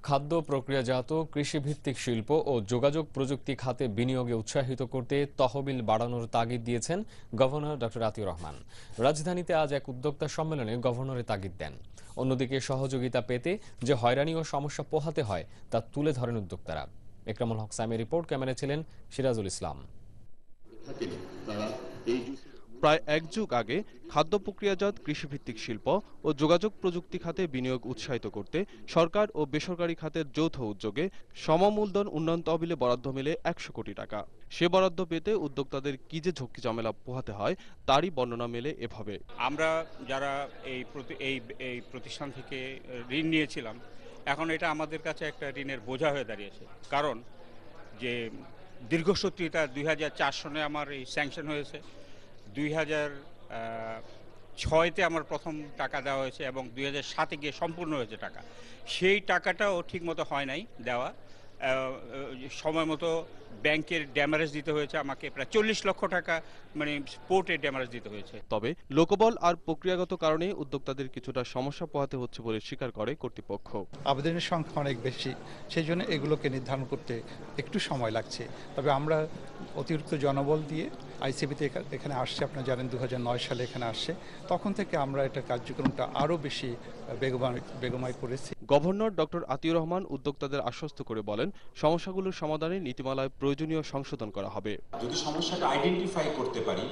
খাদ্য প্রক্রিয়াজাত কৃষিভিত্তিক শিল্প ও যোগাযোগ প্রযুক্তি খাতে বিনিয়োগে উৎসাহিত করতে তহবিল বাড়ানোর তাগিদ দিয়েছেন গভর্নর ডক্টর আতিউর রহমান। রাজধানীতে আজ এক উদ্যোক্তা সম্মেলনে গভর্নর এ তাগিদ দেন। অন্যদিকে সহযোগিতা পেতে যে হয়রানি ও সমস্যা পোহাতে হয় তা তুলে ধরেন উদ্যোক্তারা। একরামুল হক সাইমের রিপোর্ট, ক্যামেরায় ছিলেন সিরাজুল ইসলাম। প্রায় এক যুগ আগে খাদ্য প্রক্রিয়াজাত কৃষিভিত্তিক শিল্প ও যোগাযোগ প্রযুক্তি খাতে বিনিয়োগ উৎসাহিত করতে সরকার ও বেসরকারি খাতের যৌথ উদ্যোগে সমমূলধন উন্নয়ন তহবিলে বরাদ্দ মেলে ১০০ কোটি টাকা। সে বরাদ্দ পেতে উদ্যোক্তাদের কি যে ঝক্কি ঝামেলা পোহাতে হয় তারই বর্ণনা মেলে এভাবে। আমরা যারা এই প্রতিষ্ঠান থেকে ঋণ নিয়েছিলাম, এখন এটা আমাদের কাছে একটা ঋণের বোঝা হয়ে দাঁড়িয়েছে। কারণ যে দীর্ঘসূত্রিতা ২০০৪ সনে আমার এই স্যাংশন হয়েছে, ২০০৬-তে আমার প্রথম টাকা দেওয়া হয়েছে এবং ২০০৭-এ গিয়ে সম্পূর্ণ হয়েছে টাকা। সেই টাকাটাও ঠিকমতো হয় নাই দেওয়া। সময় মতো ব্যাংকের ড্যামারেজ দিতে হয়েছে আমাকে, প্রায় ৪০ লক্ষ টাকা মানে পোর্টে ড্যামারেজ দিতে হয়েছে। তবে লোকবল আর প্রক্রিয়াগত কারণে উদ্যোক্তাদের কিছুটা সমস্যা পোহাতে হচ্ছে বলে স্বীকার করে কর্তৃপক্ষ। আবেদনের সংখ্যা অনেক বেশি, সেই জন্য এগুলোকে নির্ধারণ করতে একটু সময় লাগছে। তবে আমরা অতিরিক্ত জনবল দিয়ে আইসিবিতে এখানে আসছে, আপনারা জানেন ২০০৯ সালে এখানে আসছে, তখন থেকে আমরা এটা কার্যক্রমটা আরও বেশি বেগময় করেছি। গভর্নর ডক্টর আতিউর রহমান উদ্যোক্তাদের আশ্বস্ত করে বলেন, সমস্যাগুলোর সমাধানে নীতিমালায় প্রয়োজনীয় সংশোধন করা হবে। যদি সমস্যাটা আইডেন্টিফাই করতে পারি,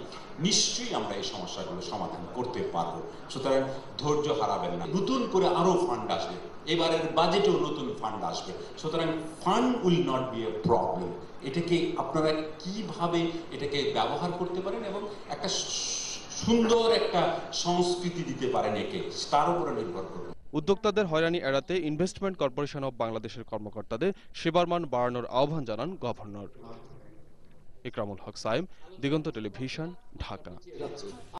নিশ্চয়ই আমরা এই সমস্যাগুলো সমাধান করতে পারবো। সুতরাং ধৈর্য হারাবেন না, নতুন করে আরো ফান্ড আসবে, এবারের বাজেটেও নতুন ফান্ড আসবে। সুতরাং fund will not be a problem. এটাকে আপনারা কিভাবে এটাকে ব্যবহার করতে পারেন এবং একটা সুন্দর একটা সংস্কৃতি দিতে পারেন, একে তার উপরে নির্ভর করবে। উদ্যোক্তাদের হয়রানি এড়াতে ইনভেস্টমেন্ট কর্পোরেশন অব বাংলাদেশের কর্মকর্তাদের সেবার মান বাড়ানোর আহ্বান জানান গভর্নর। একরামুল হক সাইম, দিগন্ত টেলিভিশন, ঢাকা।